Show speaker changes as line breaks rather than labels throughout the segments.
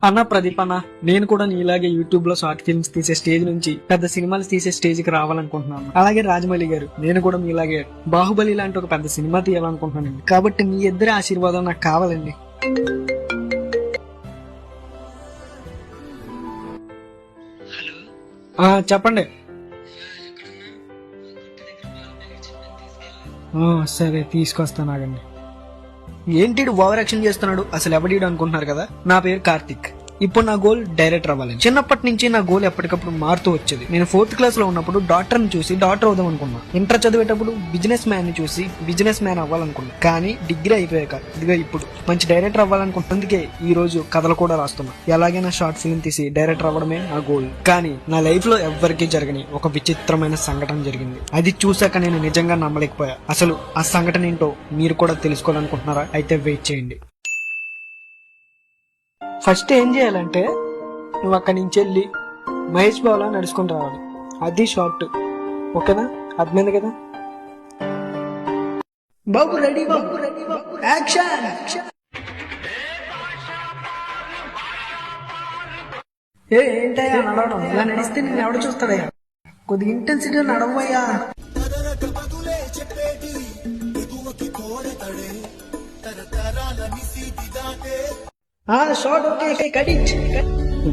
అన్న ప్రదీప్ అన్న, నేను కూడా నీలాగే యూట్యూబ్ లో షార్ట్ ఫిల్మ్స్ తీసే స్టేజ్ నుంచి పెద్ద సినిమాలు తీసే స్టేజ్ కి రావాలనుకుంటున్నాను. అలాగే రాజమౌళి గారు, నేను కూడా మీలాగే బాహుబలి లాంటి ఒక పెద్ద సినిమా తీయాలనుకుంటున్నానండి. కాబట్టి మీ ఇద్దరి ఆశీర్వాదం నాకు కావాలండి. చెప్పండి. సరే తీసుకొస్తాను, ఆగండి. ఏంటి ఓవర్ యాక్షన్ చేస్తున్నాడు? అసలు ఎవడీడు అనుకుంటున్నారు కదా. నా పేరు కార్తిక్. ఇప్పుడు నా గోల్ డైరెక్టర్ అవ్వాలి. చిన్నప్పటి నుంచి నా గోల్ ఎప్పటికప్పుడు మారుతూ వచ్చేది. నేను 4th క్లాస్ లో ఉన్నప్పుడు డాక్టర్ ని చూసి డాక్టర్ అవుదాం అనుకున్నా. ఇంటర్ చదివేటప్పుడు బిజినెస్ మ్యాన్ ని చూసి బిజినెస్ మ్యాన్ అవ్వాలనుకున్నా. కానీ డిగ్రీ అయిపోయాక ఇదిగా ఇప్పుడు మంచి డైరెక్టర్ అవ్వాలనుకుంటున్నందుకే ఈ రోజు కథలు కూడా రాస్తున్నా. ఎలాగైనా షార్ట్ ఫిల్మ్ తీసి డైరెక్టర్ అవ్వడమే నా గోల్. కానీ నా లైఫ్ లో ఎవ్వరికీ జరగని ఒక విచిత్రమైన సంఘటన జరిగింది. అది చూశాక నేను నిజంగా నమ్మలేకపోయా. అసలు ఆ సంఘటన ఏంటో మీరు కూడా తెలుసుకోవాలనుకుంటున్నారా? అయితే వెయిట్ చేయండి. ఫస్ట్ ఏం చేయాలంటే, నువ్వు అక్కడి నుంచి వెళ్ళి మహేష్ బాబులా నడుచుకుని రావాలి. అది షార్ట్, ఓకేనా? అర్థమైంది కదా? బాబు రెడీ, బాబు రెడీ, బాబు యాక్షన్. ఏంటయ్యా నడవడం? ఇలా నడిస్తే నేను ఎవడ చూస్తాడయ్యా? కొద్దిగా ఇంటెన్సిటీ నడవయ్యా.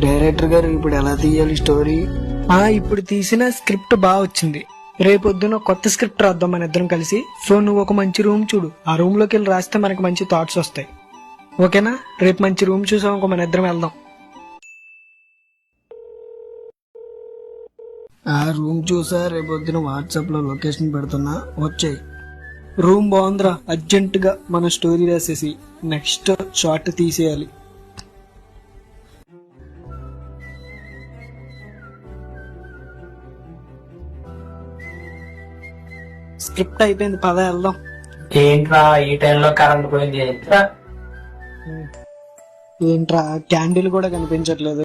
డైరెక్టర్ గారు ఇప్పుడు ఎలా తీయాలి స్టోరీ? ఇప్పుడు తీసిన స్క్రిప్ట్ బాగా వచ్చింది. రేపొద్దున కొత్త స్క్రిప్ట్ రాద్దాం మన ఇద్దరం కలిసి. సో నువ్వు ఒక మంచి రూమ్ చూడు. ఆ రూమ్ లోకి వెళ్ళి రాస్తే మనకి మంచి థాట్స్ వస్తాయి, ఓకేనా? రేపు మంచి రూమ్ చూసాం, మన ఇద్దరం వెళ్దాం. ఆ రూమ్ చూసా, రేపొద్దున వాట్సాప్ లో లొకేషన్ పెడుతున్నా, వచ్చాయి. రూమ్ బాగుందిరా. అర్జెంట్ గా మన స్టోరీ రాసేసి నెక్స్ట్ షార్ట్ తీసేయాలి. స్క్రిప్ట్ అయిపోయింది, పద వెళ్దాం.
ఏంట్రా ఈ టైంలో కరెంట్ పోయింది?
ఏంట్రా క్యాండిల్ కూడా కనిపించట్లేదు.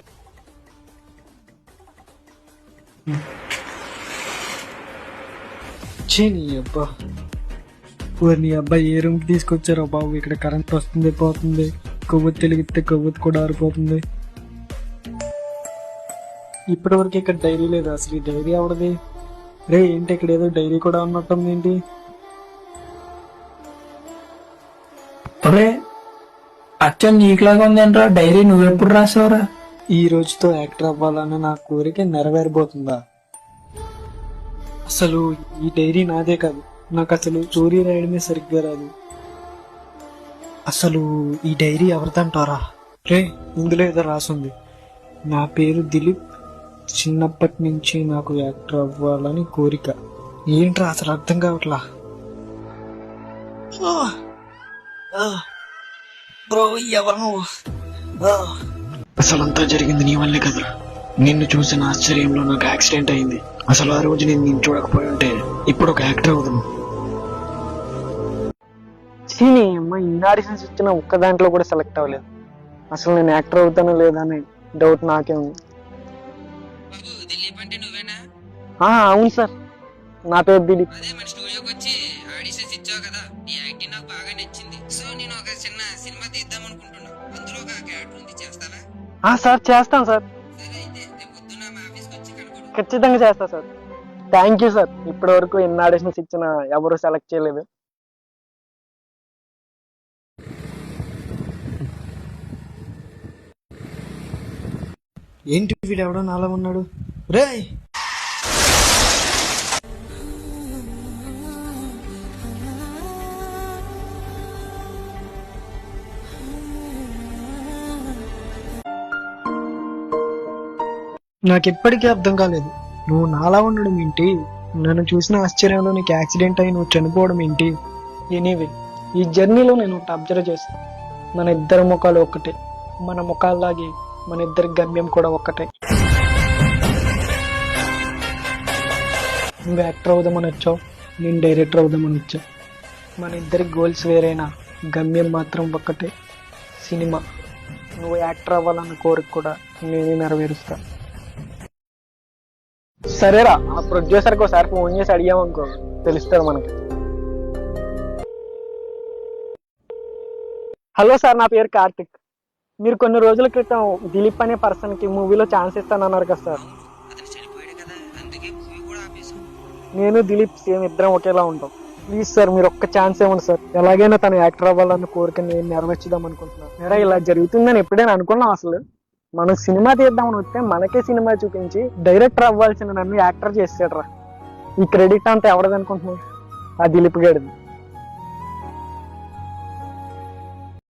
నీ అబ్బాయి ఏ రూమ్ కి తీసుకొచ్చారో బాబు. ఇక్కడ కరెంట్ వస్తుంది పోతుంది, కొవ్వొత్తి వెలిగితే కొవ్వొత్తి కూడా ఆరిపోతుంది. ఇప్పటి వరకు ఇక్కడ డైరీ లేదు. అసలు ఈ డైరీ అవడది రే. ఏంటి ఇక్కడ ఏదో డైరీ కూడా ఉన్నట్టుంది ఏంటి?
అచ్చం నీకులాగా ఉందేంట్రా డైరీ? నువ్వెప్పుడు రాసావురా?
ఈ రోజుతో యాక్టర్ అవ్వాలని నా కోరిక నెరవేరబోతుందా? అసలు ఈ డైరీ నాదే కాదు. నాకు అసలు స్టోరీ రాయడమే సరిగ్గా రాదు. అసలు ఈ డైరీ ఎవరిదంటారా? రే, ఇందులో ఏదో రాసుంది. నా పేరు దిలీప్. చిన్నప్పటి నుంచి నాకు యాక్టర్ అవ్వాలని కోరిక. ఏంట్రా అసలు అర్థం కావట్లా. బ్రో ఎవరు? అసలంతా జరిగింది నీ వల్లే కదరా. నిన్ను చూసిన ఆశ్చర్యంలో నాకు యాక్సిడెంట్ అయింది. అసలు ఆ రోజు నేను నిన్ను చూడకపోయి ఉంటే ఇప్పుడు ఒక యాక్టర్ అవుతాను. ఇన్ని ఆడిషన్స్ ఇచ్చిన ఒక్క దాంట్లో కూడా సెలెక్ట్ అవ్వలేదు. అసలు నేను యాక్టర్ అవుతానో లేదా అని డౌట్ నాకే ఉంది. అవును సార్, నా పేరు దిలీప్. సార్ చేస్తాను సార్, ఖచ్చితంగా చేస్తా సార్. Thank you sir. ఇప్పటి వరకు ఎన్ని ఆడిషన్స్ ఇచ్చినా ఎవరు సెలెక్ట్ చేయలేదు. ఏంటి వీడు ఎవడో నాలా ఉన్నాడు? రే, నాకెప్పటికీ అర్థం కాలేదు. నువ్వు నాలా ఉండడం ఏంటి? నన్ను చూసిన ఆశ్చర్యంలో నీకు యాక్సిడెంట్ అయి నువ్వు చనిపోవడం ఏంటి? ఎనీవే, ఈ జర్నీలో నేను ఒకటి అబ్జర్వ్ చేస్తాను. మన ఇద్దరి ముఖాలు ఒక్కటే. మన ముఖాల్లాగే మన ఇద్దరి గమ్యం కూడా ఒక్కటే. నువ్వు యాక్టర్ అవుదామని వచ్చావు, నేను డైరెక్టర్ అవుదామని వచ్చా. మన ఇద్దరి గోల్స్ వేరైనా గమ్యం మాత్రం ఒక్కటే, సినిమా. నువ్వు యాక్టర్ అవ్వాలన్న కోరిక కూడా నేనే నెరవేరుస్తా. సరేరా, ఆ ప్రొడ్యూసర్కి ఒకసారి ఫోన్ చేసి అడిగామనుకో, తెలుస్తుంది మనకి. హలో సార్, నా పేరు కార్తిక్.
మీరు కొన్ని రోజుల క్రితం దిలీప్ అనే పర్సన్ కి మూవీలో ఛాన్స్ ఇస్తానన్నారు కదా సార్.
అతను చనిపోయాడు కదా, అందుకే మూవీ కూడా ఆపేసాం.
నేను దిలీప్ సేమ్ ఇద్దరం ఒకేలా ఉంటాం. ప్లీజ్ సార్ మీరు ఒక్క ఛాన్స్ ఇవ్వండి సార్. ఎలాగైనా తను యాక్టర్ అవ్వాలన్న కోరిక నేను నెరవేర్చుదాం అనుకుంటున్నాను. మేడం ఇలా జరుగుతుందని ఎప్పుడైనా అనుకున్నాం? అసలు మనం సినిమా తీద్దామని వస్తే మనకే సినిమా చూపించి డైరెక్టర్ అవ్వాల్సిన నన్ను యాక్టర్ చేసాడు రా. ఈ క్రెడిట్ అంతా ఎవరిది అనుకుంటున్నావు? ఆ దిలీప్ గడిది.